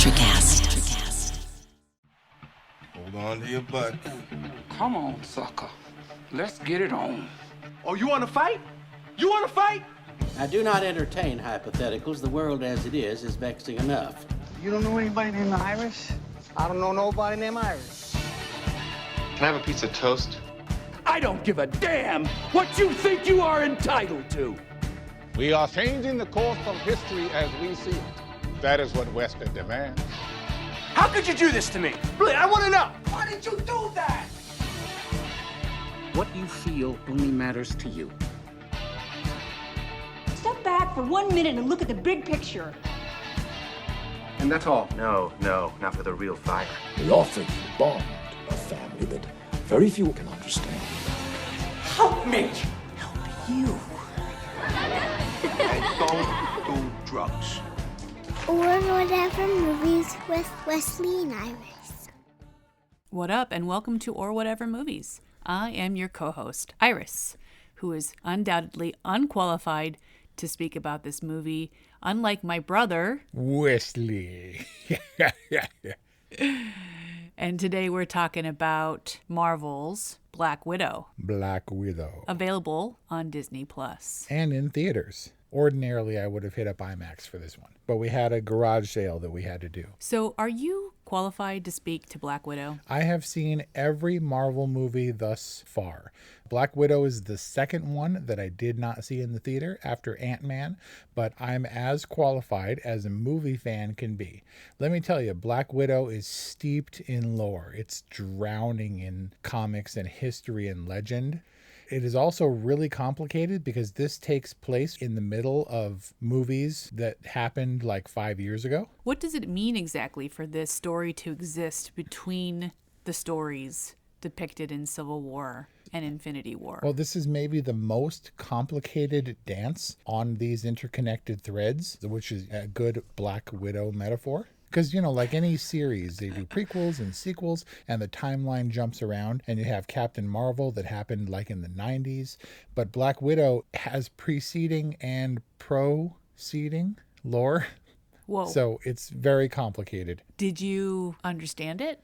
Electrocast. Hold on to your butt. Come on, sucker. Let's get it on. Oh, you want to fight? You want to fight? I do not entertain hypotheticals. The world as it is vexing enough. You don't know anybody named Iris? I don't know nobody named Iris. Can I have a piece of toast? I don't give a damn what you think you are entitled to. We are changing the course of history as we see it. That is what Western demands. How could you do this to me? Really, I want to know. Why did you do that? What you feel only matters to you. Step back for 1 minute and look at the big picture. And that's all? No, not for the real fire. We offer you a bond, a family that very few can understand. Help me. Help you. And don't do drugs. Or Whatever Movies with Wesley and Iris. What up, and welcome to Or Whatever Movies. I am your co-host, Iris, who is undoubtedly unqualified to speak about this movie, unlike my brother, Wesley. And today we're talking about Marvel's Black Widow. Black Widow. Available on Disney+. And in theaters. Ordinarily, I would have hit up IMAX for this one, but we had a garage sale that we had to do. So are you qualified to speak to Black Widow? I have seen every Marvel movie thus far. Black Widow is the second one that I did not see in the theater after Ant-Man, but I'm as qualified as a movie fan can be. Let me tell you, Black Widow is steeped in lore. It's drowning in comics and history and legend. It is also really complicated because this takes place in the middle of movies that happened like 5 years ago. What does it mean exactly for this story to exist between the stories depicted in Civil War and Infinity War? Well, this is maybe the most complicated dance on these interconnected threads, which is a good Black Widow metaphor. Because, you know, like any series, they do prequels and sequels, and the timeline jumps around, and you have Captain Marvel that happened like in the 90s. But Black Widow has preceding and proceeding lore. Whoa. So it's very complicated. Did you understand it?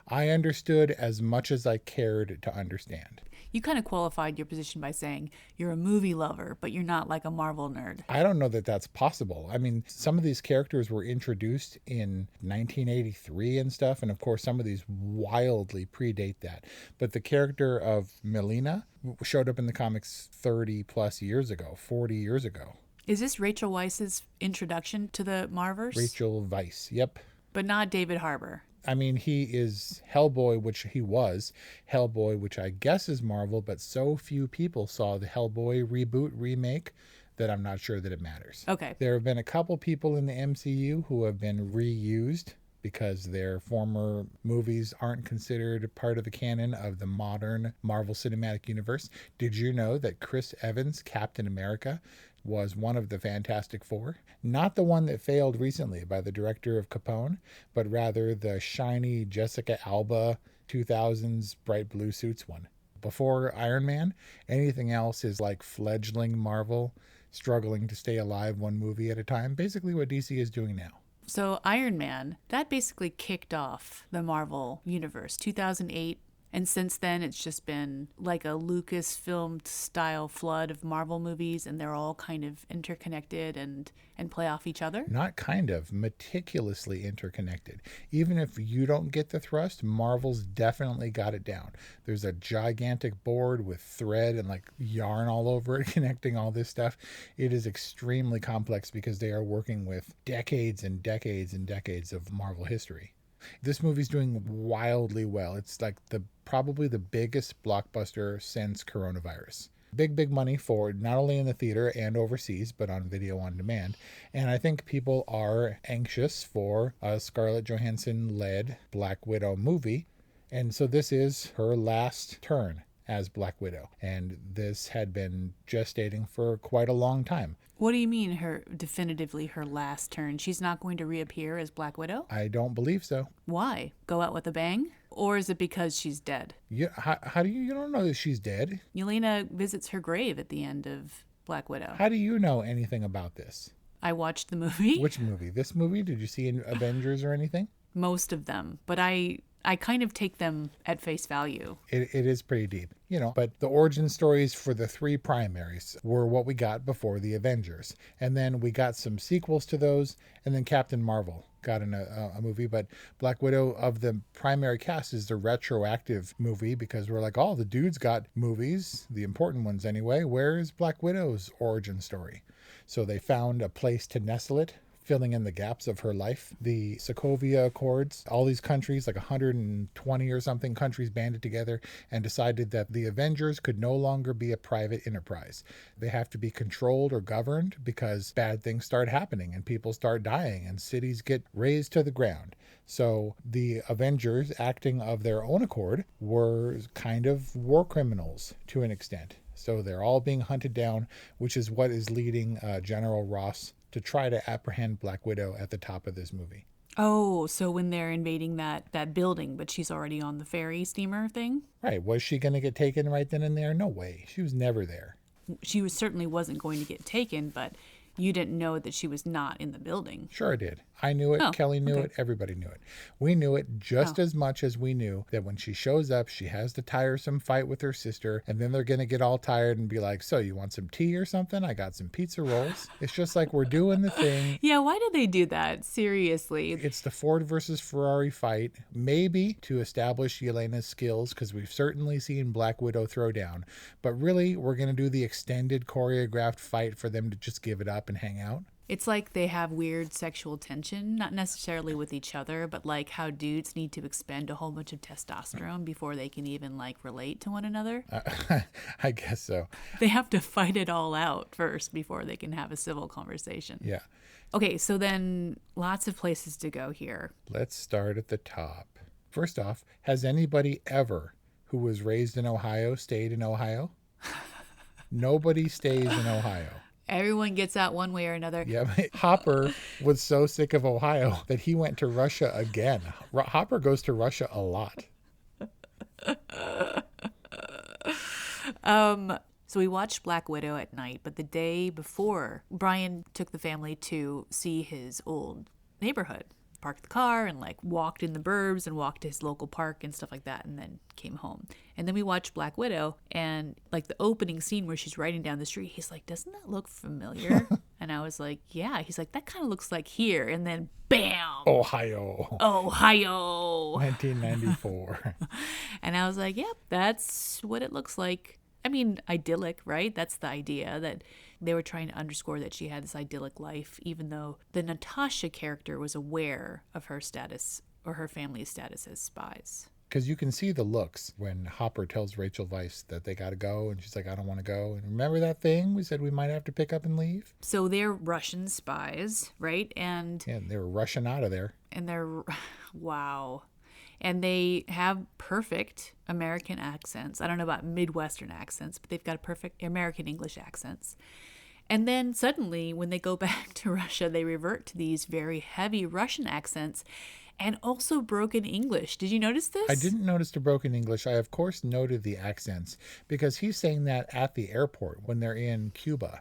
I understood as much as I cared to understand. You kind of qualified your position by saying you're a movie lover, but you're not like a Marvel nerd. I don't know that that's possible. I mean, some of these characters were introduced in 1983 and stuff, and of course some of these wildly predate that. But the character of Melina showed up in the comics 30 plus years ago, 40 years ago. Is this Rachel Weisz's introduction to the Marvers? Rachel Weisz, yep. But not David Harbour. I mean, he is Hellboy, which he was. Hellboy, which I guess is Marvel, but so few people saw the Hellboy reboot, remake, that I'm not sure that it matters. Okay. There have been a couple people in the MCU who have been reused because their former movies aren't considered part of the canon of the modern Marvel Cinematic Universe. Did you know that Chris Evans, Captain America, was one of the Fantastic Four? Not the one that failed recently by the director of Capone, but rather the shiny Jessica Alba 2000s bright blue suits one. Before Iron Man, anything else is like fledgling Marvel struggling to stay alive one movie at a time. Basically what DC is doing now. So Iron Man, that basically kicked off the Marvel universe, 2008. And since then, it's just been like a Lucasfilm style flood of Marvel movies, and they're all kind of interconnected and play off each other. Not kind of, meticulously interconnected. Even if you don't get the thrust, Marvel's definitely got it down. There's a gigantic board with thread and like yarn all over it, connecting all this stuff. It is extremely complex because they are working with decades and decades and decades of Marvel history. This movie's doing wildly well. It's like probably the biggest blockbuster since coronavirus. Big money for not only in the theater and overseas, but on video on demand. And I think people are anxious for a Scarlett Johansson-led Black Widow movie. And so this is her last turn as Black Widow. And this had been gestating for quite a long time. What do you mean definitively her last turn? She's not going to reappear as Black Widow? I don't believe so. Why? Go out with a bang? Or is it because she's dead? Yeah, how do you don't know that she's dead? Yelena visits her grave at the end of Black Widow. How do you know anything about this? I watched the movie. Which movie? This movie? Did you see in Avengers or anything? Most of them, but I kind of take them at face value. It is pretty deep, but the origin stories for the three primaries were what we got before the Avengers. And then we got some sequels to those, and then Captain Marvel got in a movie. But Black Widow of the primary cast is the retroactive movie because we're like, oh, the dudes got movies, the important ones anyway. Where is Black Widow's origin story? So they found a place to nestle it, filling in the gaps of her life. The Sokovia Accords, all these countries, like 120 or something countries, banded together and decided that the Avengers could no longer be a private enterprise. They have to be controlled or governed because bad things start happening and people start dying and cities get razed to the ground. So the Avengers, acting of their own accord, were kind of war criminals to an extent. So they're all being hunted down, which is what is leading General Ross to try to apprehend Black Widow at the top of this movie. Oh, so when they're invading that building, but she's already on the ferry steamer thing? Right. Was she going to get taken right then and there? No way. She was never there. She certainly wasn't going to get taken, but you didn't know that she was not in the building. Sure I did. I knew it. Kelly knew it. Everybody knew it. We knew it just as much as we knew that when she shows up, she has the tiresome fight with her sister, and then they're going to get all tired and be like, so you want some tea or something? I got some pizza rolls. It's just like we're doing the thing. Yeah, why did they do that? Seriously. It's the Ford versus Ferrari fight, maybe to establish Yelena's skills, because we've certainly seen Black Widow throw down. But really, we're going to do the extended choreographed fight for them to just give it up and hang out. It's like they have weird sexual tension, not necessarily with each other, but like how dudes need to expend a whole bunch of testosterone before they can even like relate to one another. I guess so. They have to fight it all out first before they can have a civil conversation. Yeah. Okay, so then lots of places to go here. Let's start at the top. First off, has anybody ever who was raised in Ohio stayed in Ohio? Nobody stays in Ohio. Everyone gets out one way or another. Yeah, Hopper was so sick of Ohio that he went to Russia again. Hopper goes to Russia a lot. So we watched Black Widow at night, but the day before, Brian took the family to see his old neighborhood. Parked the car and like walked in the burbs and walked to his local park and stuff like that, and then came home. And then we watched Black Widow, and like the opening scene where she's riding down the street, he's like, doesn't that look familiar? And I was like, yeah. He's like, that kind of looks like here. And then bam, Ohio 1994. And I was like, yep, that's what it looks like. I mean, idyllic, right? That's the idea, that they were trying to underscore that she had this idyllic life, even though the Natasha character was aware of her status or her family's status as spies. Because you can see the looks when Hopper tells Rachel Weisz that they got to go, and she's like, I don't want to go. And remember that thing we said we might have to pick up and leave? So they're Russian spies, right? And yeah, they were rushing out of there. And they're, wow. And they have perfect American accents. I don't know about Midwestern accents, but they've got perfect American English accents. And then suddenly, when they go back to Russia, they revert to these very heavy Russian accents and also broken English. Did you notice this? I didn't notice the broken English. I, of course, noted the accents because he's saying that at the airport when they're in Cuba.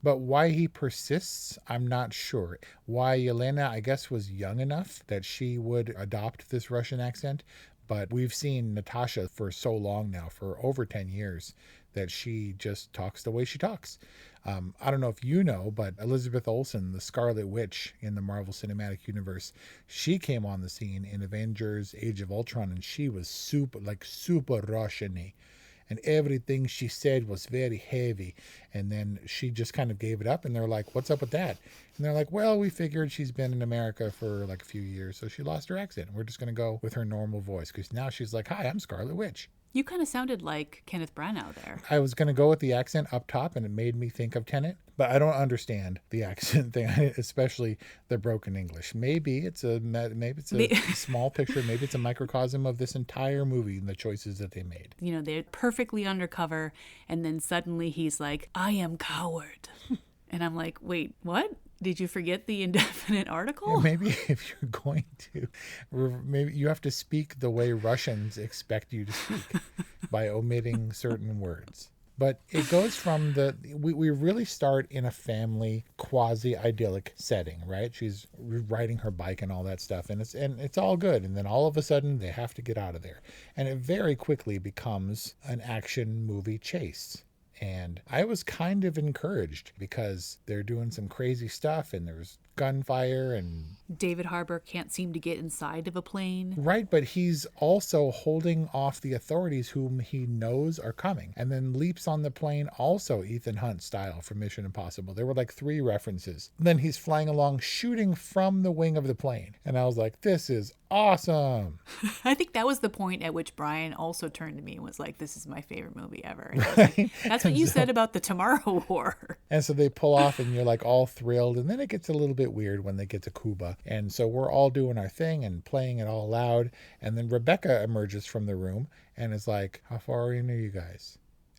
But why he persists, I'm not sure. Why Yelena, I guess, was young enough that she would adopt this Russian accent. But we've seen Natasha for so long now, for over 10 years, that she just talks the way she talks. I don't know if you know, but Elizabeth Olsen, the Scarlet Witch in the Marvel Cinematic Universe, she came on the scene in Avengers Age of Ultron, and she was super Russian-y. And everything she said was very heavy. And then she just kind of gave it up. And they're like, what's up with that? And they're like, well, we figured she's been in America for like a few years, so she lost her accent. We're just going to go with her normal voice. Because now she's like, hi, I'm Scarlet Witch. You kind of sounded like Kenneth Branagh there. I was going to go with the accent up top, and it made me think of Tenet. But I don't understand the accent thing, especially the broken English. Maybe it's a small picture. Maybe it's a microcosm of this entire movie and the choices that they made. You know, they're perfectly undercover, and then suddenly he's like, I am coward. And I'm like, wait, what? Did you forget the indefinite article? Yeah, maybe if you're going to, maybe you have to speak the way Russians expect you to speak by omitting certain words. But it goes from we really start in a family quasi-idyllic setting, right? She's riding her bike and all that stuff, and it's all good. And then all of a sudden they have to get out of there. And it very quickly becomes an action movie chase. And I was kind of encouraged because they're doing some crazy stuff and there's gunfire and David Harbour can't seem to get inside of a plane. Right, but he's also holding off the authorities whom he knows are coming, and then leaps on the plane, also Ethan Hunt style from Mission Impossible. There were like 3 references. Then he's flying along, shooting from the wing of the plane. And I was like, this is awesome. I think that was the point at which Brian also turned to me and was like, this is my favorite movie ever. And I was like, that's what you said about the Tomorrow War. And so they pull off and you're like all thrilled, and then it gets a little bit weird when they get to Cuba. And so we're all doing our thing and playing it all loud. And then Rebecca emerges from the room and is like, how far in are you guys?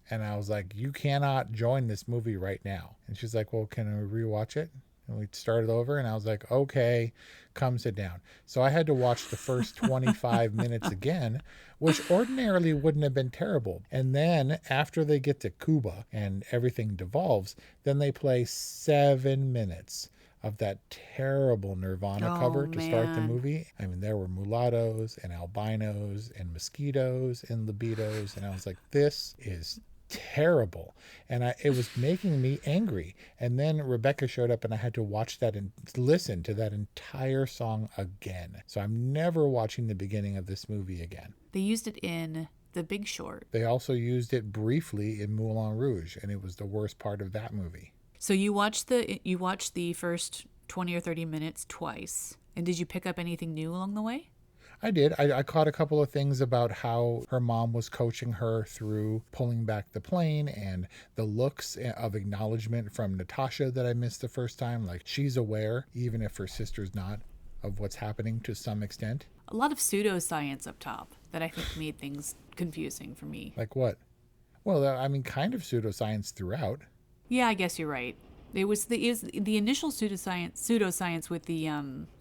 And I was like, you cannot join this movie right now. And she's like, well, can I rewatch it? And we started over, and I was like, okay, come sit down. So I had to watch the first 25 minutes again, which ordinarily wouldn't have been terrible. And then after they get to Cuba and everything devolves, then they play 7 minutes of that terrible Nirvana cover to start the movie. I mean, there were mulattoes and albinos and mosquitoes and libidos. And I was like, this is terrible. And it was making me angry. And then Rebecca showed up and I had to watch that and listen to that entire song again. So I'm never watching the beginning of this movie again. They used it in The Big Short. They also used it briefly in Moulin Rouge, and it was the worst part of that movie. So you watched the first 20 or 30 minutes twice. And did you pick up anything new along the way? I did. I caught a couple of things about how her mom was coaching her through pulling back the plane, and the looks of acknowledgement from Natasha that I missed the first time. Like, she's aware, even if her sister's not, of what's happening to some extent. A lot of pseudoscience up top that I think made things confusing for me. Like what? Well, I mean, kind of pseudoscience throughout. Yeah, I guess you're right. It was the initial pseudoscience with the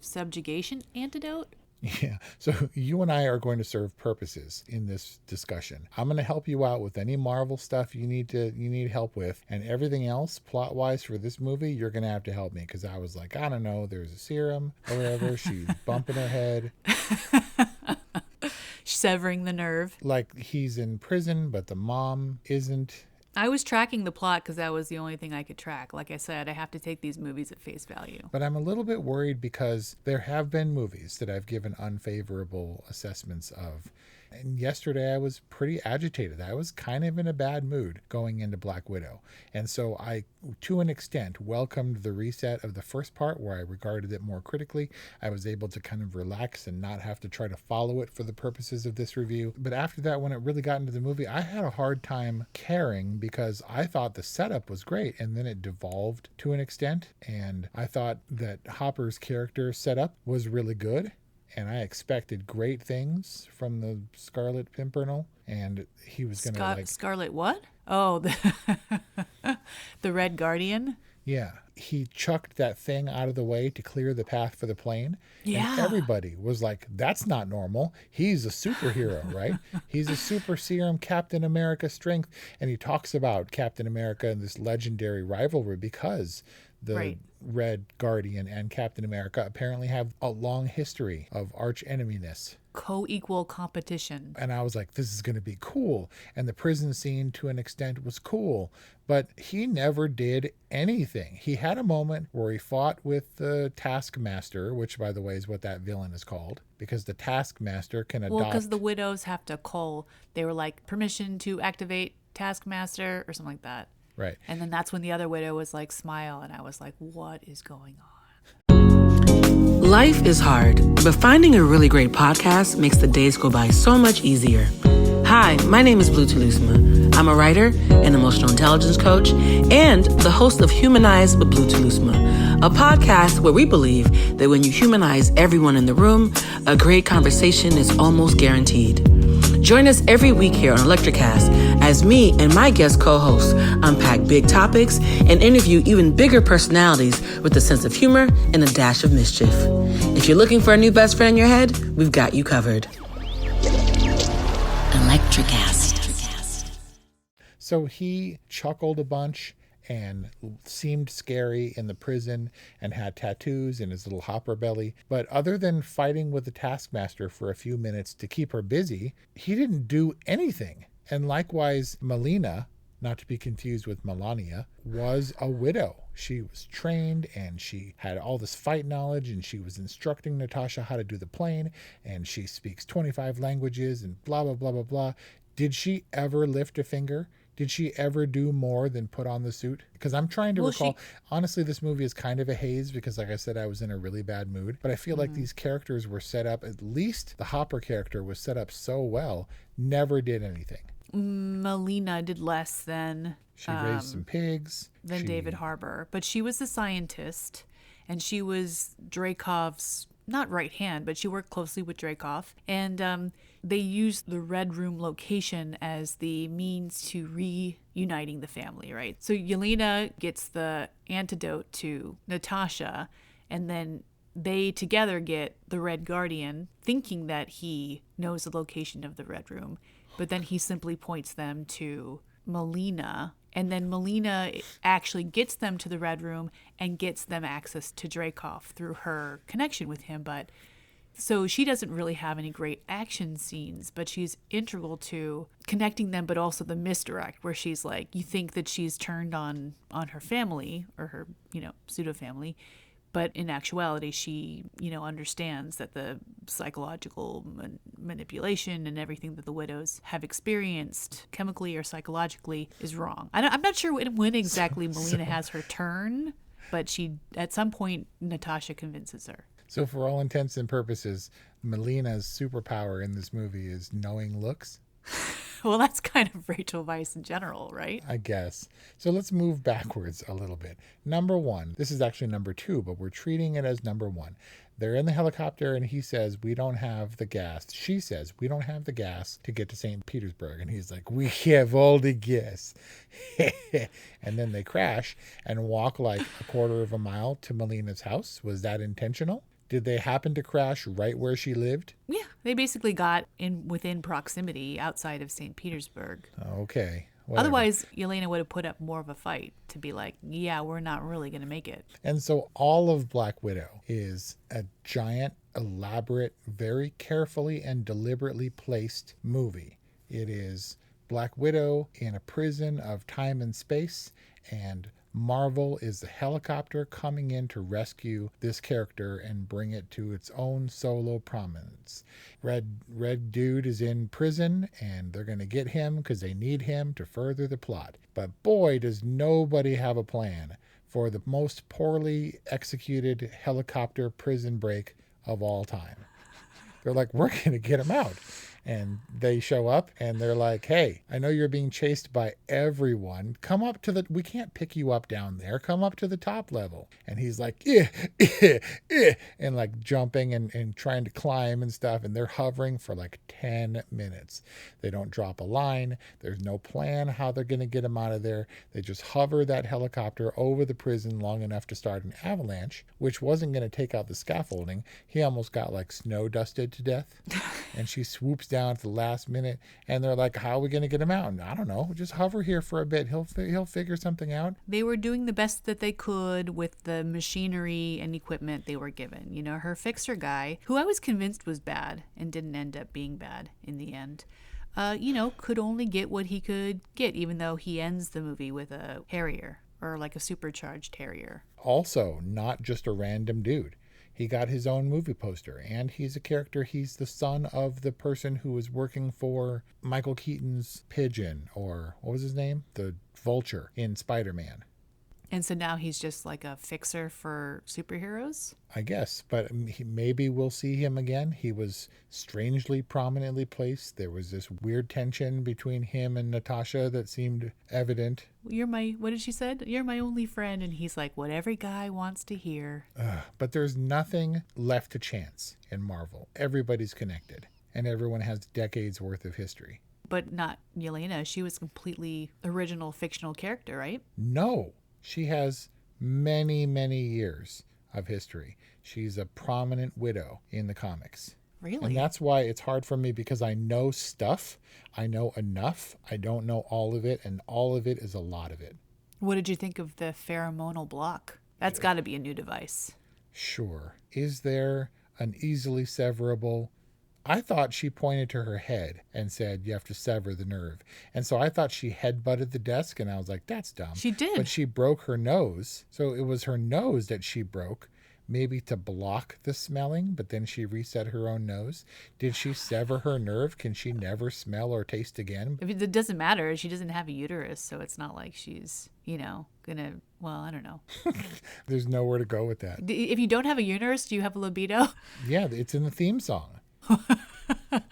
subjugation antidote. Yeah. So you and I are going to serve purposes in this discussion. I'm going to help you out with any Marvel stuff you need help with, and everything else plot wise for this movie, you're going to have to help me, because I was like, I don't know, there's a serum or whatever. She's bumping her head. Severing the nerve. Like, he's in prison, but the mom isn't. I was tracking the plot because that was the only thing I could track. Like I said, I have to take these movies at face value. But I'm a little bit worried because there have been movies that I've given unfavorable assessments of. And yesterday I was pretty agitated. I was kind of in a bad mood going into Black Widow. And so I, to an extent, welcomed the reset of the first part where I regarded it more critically. I was able to kind of relax and not have to try to follow it for the purposes of this review. But after that, when it really got into the movie, I had a hard time caring because I thought the setup was great, and then it devolved to an extent. And I thought that Hopper's character setup was really good. And I expected great things from the Scarlett Pimpernel, and he was going to Scarlett what? Oh, the Red Guardian? Yeah. He chucked that thing out of the way to clear the path for the plane. Yeah. And everybody was like, that's not normal. He's a superhero, right? He's a super serum Captain America strength. And he talks about Captain America and this legendary rivalry because the Red Guardian and Captain America apparently have a long history of arch eneminess. Co-equal competition. And I was like, this is going to be cool. And the prison scene to an extent was cool, but he never did anything. He had a moment where he fought with the Taskmaster, which by the way is what that villain is called, because the Taskmaster can adopt. Well, because the widows have to call, they were like, permission to activate Taskmaster or something like that. Right. And then that's when the other widow was like, smile. And I was like, what is going on? Life is hard, but finding a really great podcast makes the days go by so much easier. Hi, my name is Blue Telusma. I'm a writer, an emotional intelligence coach, and the host of Humanize with Blue Telusma, a podcast where we believe that when you humanize everyone in the room, a great conversation is almost guaranteed. Join us every week here on Electricast as me and my guest co-hosts unpack big topics and interview even bigger personalities with a sense of humor and a dash of mischief. If you're looking for a new best friend in your head, we've got you covered. Electricast. So he chuckled a bunch and seemed scary in the prison and had tattoos in his little hopper belly. But other than fighting with the Taskmaster for a few minutes to keep her busy, he didn't do anything. And likewise, Melina, not to be confused with Melania, was a widow. She was trained and she had all this fight knowledge and she was instructing Natasha how to do the plane and she speaks 25 languages and blah, blah, blah, blah, blah. Did she ever lift a finger? Did she ever do more than put on the suit? Because I'm trying to recall. Honestly, this movie is kind of a haze because, like I said, I was in a really bad mood. But I feel like these characters were set up, at least the Hopper character was set up so well, never did anything. Melina did less than... She raised some pigs. Than David Harbour. But she was the scientist, and she was Dreykov's, not right hand, but she worked closely with Dreykov. And they used the Red Room location as the means to reuniting the family, right? So Yelena gets the antidote to Natasha, and then they together get the Red Guardian, thinking that he knows the location of the Red Room. But then he simply points them to Melina, and then Melina actually gets them to the Red Room and gets them access to Dreykov through her connection with him. But so she doesn't really have any great action scenes, but she's integral to connecting them, but also the misdirect where she's like, you think that she's turned on her family or her, pseudo family. But in actuality, she, understands that the psychological manipulation and everything that the widows have experienced chemically or psychologically is wrong. I'm not sure when exactly Melina has her turn, but at some point, Natasha convinces her. So for all intents and purposes, Melina's superpower in this movie is knowing looks. Well, that's kind of Rachel Weisz in general, right? I guess. So let's move backwards a little bit. Number one, this is actually number two, but we're treating it as number one. They're in the helicopter and he says, we don't have the gas. She says, we don't have the gas to get to St. Petersburg. And he's like, we have all the gas. And then they crash and walk like a quarter of a mile to Melina's house. Was that intentional? Did they happen to crash right where she lived? Yeah, they basically got within proximity outside of St. Petersburg. Okay. Whatever. Otherwise, Yelena would have put up more of a fight to be like, yeah, we're not really going to make it. And so all of Black Widow is a giant, elaborate, very carefully and deliberately placed movie. It is Black Widow in a prison of time and space, and Marvel is the helicopter coming in to rescue this character and bring it to its own solo prominence. Red Dude is in prison and they're going to get him because they need him to further the plot. But boy, does nobody have a plan for the most poorly executed helicopter prison break of all time. They're like, we're going to get him out. And they show up and they're like, hey, I know you're being chased by everyone. Come up to we can't pick you up down there. Come up to the top level. And he's like, and like jumping and trying to climb and stuff. And they're hovering for like 10 minutes. They don't drop a line. There's no plan how they're going to get him out of there. They just hover that helicopter over the prison long enough to start an avalanche, which wasn't going to take out the scaffolding. He almost got like snow dusted to death. And she swoops down at the last minute and they're like, how are we going to get him out? And I don't know, just hover here for a bit. He'll figure something out. They were doing the best that they could with the machinery and equipment they were given. Her fixer guy, who I was convinced was bad and didn't end up being bad in the end, could only get what he could get, even though he ends the movie with a Harrier or like a supercharged Harrier. Also, not just a random dude. He got his own movie poster, and he's a character. He's the son of the person who was working for Michael Keaton's Pigeon, or what was his name? The Vulture in Spider-Man. And so now he's just like a fixer for superheroes? I guess, but maybe we'll see him again. He was strangely prominently placed. There was this weird tension between him and Natasha that seemed evident. What did she say? You're my only friend. And he's like, what every guy wants to hear. But there's nothing left to chance in Marvel. Everybody's connected, and everyone has decades worth of history. But not Yelena. She was a completely original fictional character, right? No. She has many, many years of history. She's a prominent widow in the comics. Really? And that's why it's hard for me, because I know stuff. I know enough. I don't know all of it, and all of it is a lot of it. What did you think of the pheromonal block? That's got to be a new device. Sure. Is there an easily severable? I thought she pointed to her head and said, you have to sever the nerve. And so I thought she headbutted the desk, and I was like, that's dumb. She did. But she broke her nose. So it was her nose that she broke, maybe to block the smelling, but then she reset her own nose. Did she sever her nerve? Can she never smell or taste again? It doesn't matter. She doesn't have a uterus, so it's not like she's, gonna, well, I don't know. There's nowhere to go with that. If you don't have a uterus, do you have a libido? Yeah, it's in the theme song.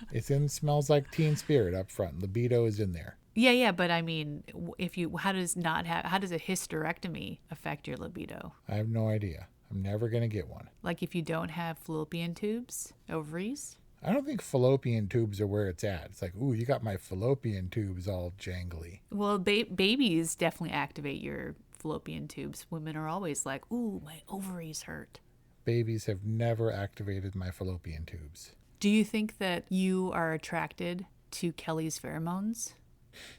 It's in Smells Like Teen Spirit up front. Libido is in there. Yeah, but I mean, how does a hysterectomy affect your libido? I have no idea. I'm never going to get one. Like if you don't have fallopian tubes, ovaries? I don't think fallopian tubes are where it's at. It's like, ooh, you got my fallopian tubes all jangly. Well, babies definitely activate your fallopian tubes. Women are always like, ooh, my ovaries hurt. Babies have never activated my fallopian tubes. Do you think that you are attracted to Kelly's pheromones?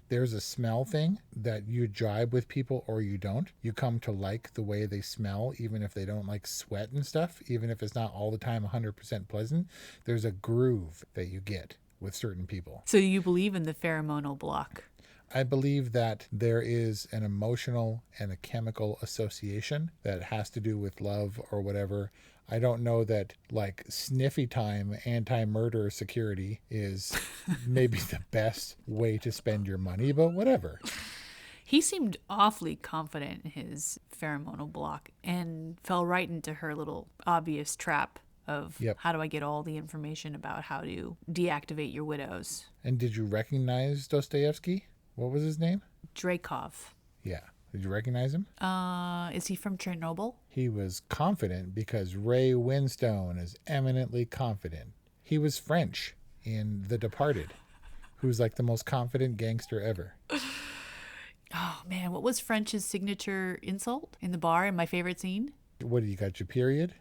There's a smell thing that you jibe with people or you don't. You come to like the way they smell, even if they don't like sweat and stuff, even if it's not all the time 100% pleasant. There's a groove that you get with certain people. So you believe in the pheromonal block? I believe that there is an emotional and a chemical association that has to do with love or whatever. I don't know that like sniffy time anti-murder security is maybe the best way to spend your money, but whatever. He seemed awfully confident in his pheromonal block and fell right into her little obvious trap of how do I get all the information about how to deactivate your widows. And did you recognize Dostoevsky? What was his name? Dreykov. Yeah. Did you recognize him? Is he from Chernobyl? He was confident because Ray Winstone is eminently confident. He was French in The Departed, who's like the most confident gangster ever. Oh, man. What was French's signature insult in the bar in my favorite scene? What, do you got your period?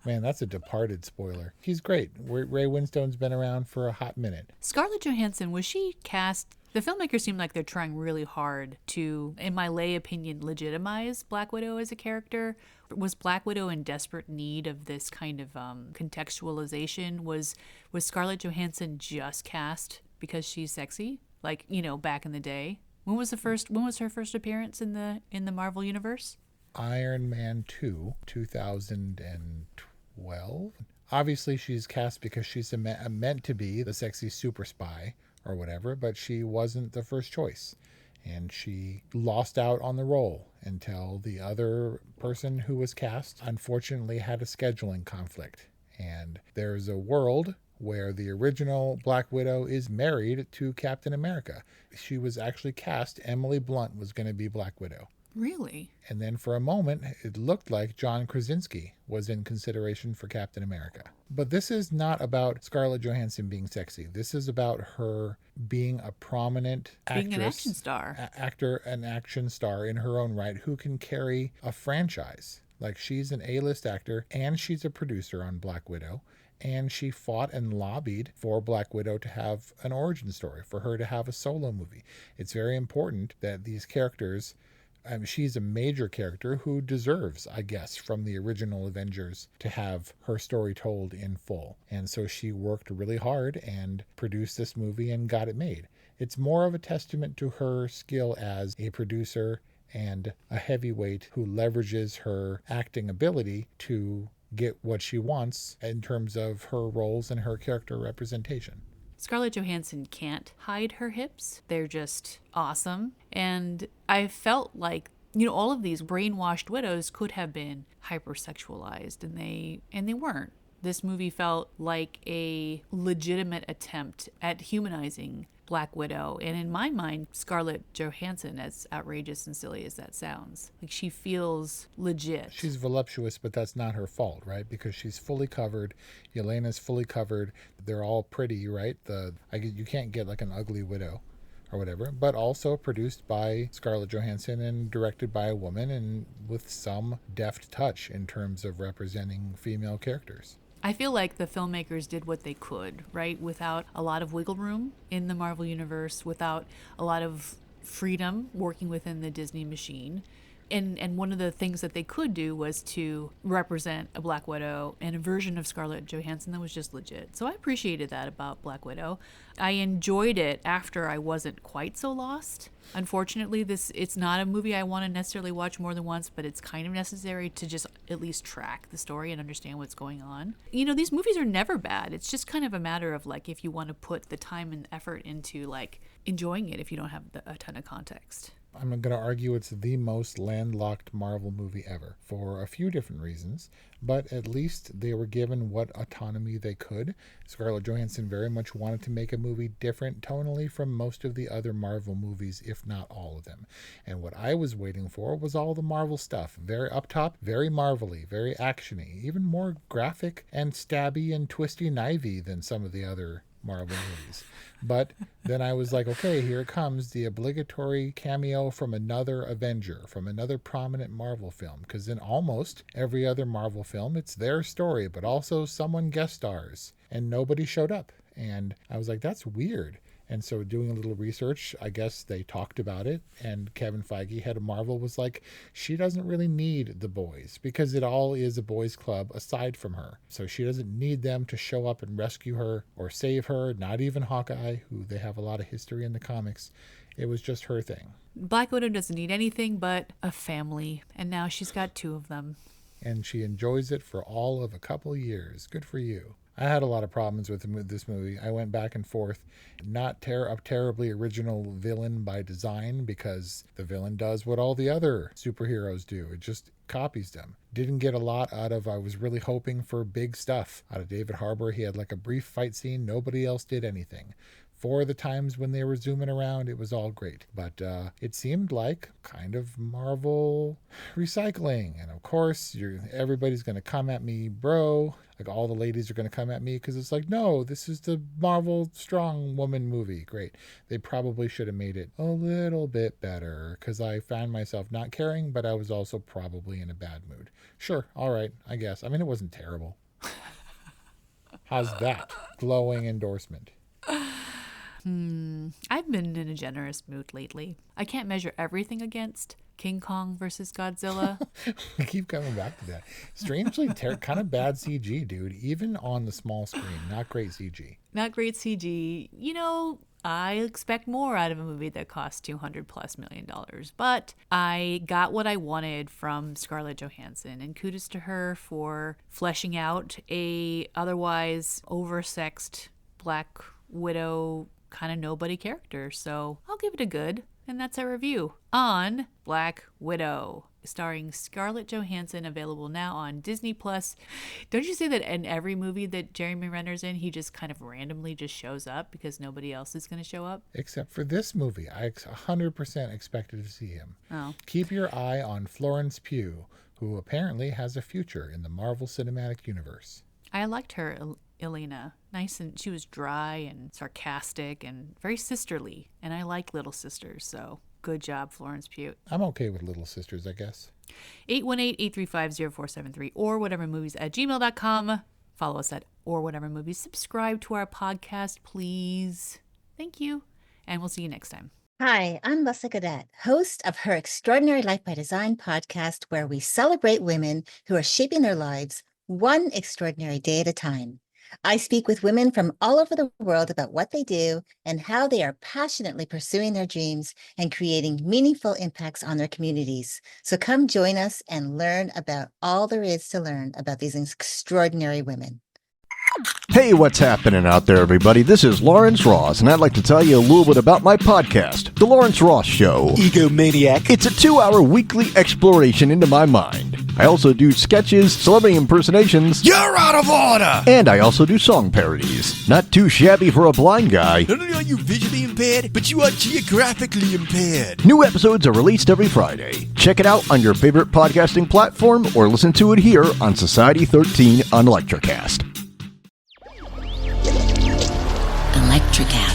Man, that's a Departed spoiler. He's great. Ray Winstone's been around for a hot minute. Scarlett Johansson, was she cast? The filmmakers seem like they're trying really hard to, in my lay opinion, legitimize Black Widow as a character. Was Black Widow in desperate need of this kind of contextualization? Was Scarlett Johansson just cast because she's sexy? Like, back in the day? When was her first appearance in the Marvel universe? Iron Man 2, 2012. Obviously, she's cast because she's meant to be the sexy super spy or whatever, but she wasn't the first choice. And she lost out on the role until the other person who was cast, unfortunately, had a scheduling conflict. And there's a world where the original Black Widow is married to Captain America. She was actually cast, Emily Blunt was going to be Black Widow. Really? And then for a moment, it looked like John Krasinski was in consideration for Captain America. But this is not about Scarlett Johansson being sexy. This is about her being a prominent actress. Being an action star. An action star in her own right who can carry a franchise. Like, she's an A-list actor and she's a producer on Black Widow. And she fought and lobbied for Black Widow to have an origin story, for her to have a solo movie. It's very important that these characters... she's a major character who deserves, I guess, from the original Avengers to have her story told in full. And so she worked really hard and produced this movie and got it made. It's more of a testament to her skill as a producer and a heavyweight who leverages her acting ability to get what she wants in terms of her roles and her character representation. Scarlett Johansson can't hide her hips. They're just awesome. And I felt like, all of these brainwashed widows could have been hypersexualized, and they weren't. This movie felt like a legitimate attempt at humanizing Black Widow. And in my mind, Scarlett Johansson, as outrageous and silly as that sounds, like, she feels legit. She's voluptuous, but that's not her fault, right? Because she's fully covered. Yelena's fully covered. They're all pretty, right? You can't get like an ugly widow or whatever, but also produced by Scarlett Johansson and directed by a woman and with some deft touch in terms of representing female characters. I feel like the filmmakers did what they could, right? Without a lot of wiggle room in the Marvel Universe, without a lot of freedom working within the Disney machine. And one of the things that they could do was to represent a Black Widow and a version of Scarlett Johansson that was just legit. So I appreciated that about Black Widow. I enjoyed it after I wasn't quite so lost. Unfortunately, it's not a movie I want to necessarily watch more than once, but it's kind of necessary to just at least track the story and understand what's going on. You know, these movies are never bad. It's just kind of a matter of like if you want to put the time and effort into like enjoying it if you don't have a ton of context. I'm going to argue it's the most landlocked Marvel movie ever for a few different reasons, but at least they were given what autonomy they could. Scarlett Johansson very much wanted to make a movie different tonally from most of the other Marvel movies, if not all of them. And what I was waiting for was all the Marvel stuff. Very up top, very Marvel-y, very action-y, even more graphic and stabby and twisty-knivey than some of the other Marvel movies. But then I was like, okay, here it comes, the obligatory cameo from another Avenger, from another prominent Marvel film, because in almost every other Marvel film, it's their story, but also someone guest stars, and nobody showed up. And I was like, that's weird. And so doing a little research, I guess they talked about it, and Kevin Feige, head of Marvel, was like, she doesn't really need the boys because it all is a boys club aside from her. So she doesn't need them to show up and rescue her or save her, not even Hawkeye, who they have a lot of history in the comics. It was just her thing. Black Widow doesn't need anything but a family, and now she's got 2 of them. And she enjoys it for all of a couple years. Good for you. I had a lot of problems with this movie. I went back and forth. Not a terribly original villain by design, because the villain does what all the other superheroes do. It just copies them. Didn't get a lot out of, I was really hoping for big stuff out of David Harbour. He had like a brief fight scene. Nobody else did anything. 4 of the times when they were zooming around, it was all great. But it seemed like kind of Marvel recycling. And of course, everybody's going to come at me, bro. Like all the ladies are going to come at me because it's like, no, this is the Marvel strong woman movie. Great. They probably should have made it a little bit better, because I found myself not caring, but I was also probably in a bad mood. Sure. All right. I guess. I mean, it wasn't terrible. How's that? Glowing endorsement. I've been in a generous mood lately. I can't measure everything against King Kong versus Godzilla. We keep coming back to that. Strangely, kind of bad CG, dude. Even on the small screen, not great CG. Not great CG. You know, I expect more out of a movie that costs $200+ million. But I got what I wanted from Scarlett Johansson, and kudos to her for fleshing out a otherwise oversexed Black Widow kind of nobody character. So I'll give it a good. And that's our review on Black Widow, starring Scarlett Johansson, available now on Disney+. Don't you say that in every movie that Jeremy Renner's in, he just kind of randomly just shows up because nobody else is going to show up? Except for this movie. I 100% expected to see him. Oh. Keep your eye on Florence Pugh, who apparently has a future in the Marvel Cinematic Universe. I liked her, Elena. Nice, and she was dry and sarcastic and very sisterly, and I like little sisters, so good job, Florence Pugh. I'm okay with little sisters, I guess. 818-835-0473 or whatevermovies@gmail.com. Follow us at Or Whatever Movies. Subscribe to our podcast, please. Thank you, and we'll see you next time. Hi, I'm Leslie Godet, host of Her Extraordinary Life by Design podcast, where we celebrate women who are shaping their lives one extraordinary day at a time. I speak with women from all over the world about what they do and how they are passionately pursuing their dreams and creating meaningful impacts on their communities. So come join us and learn about all there is to learn about these extraordinary women. Hey, what's happening out there, everybody? This is Lawrence Ross, and I'd like to tell you a little bit about my podcast, The Lawrence Ross Show. Egomaniac. It's a 2-hour weekly exploration into my mind. I also do sketches, celebrity impersonations. You're out of order! And I also do song parodies. Not too shabby for a blind guy. Not only are you visually impaired, but you are geographically impaired. New episodes are released every Friday. Check it out on your favorite podcasting platform or listen to it here on Society 13 on Electrocast. Electrocast.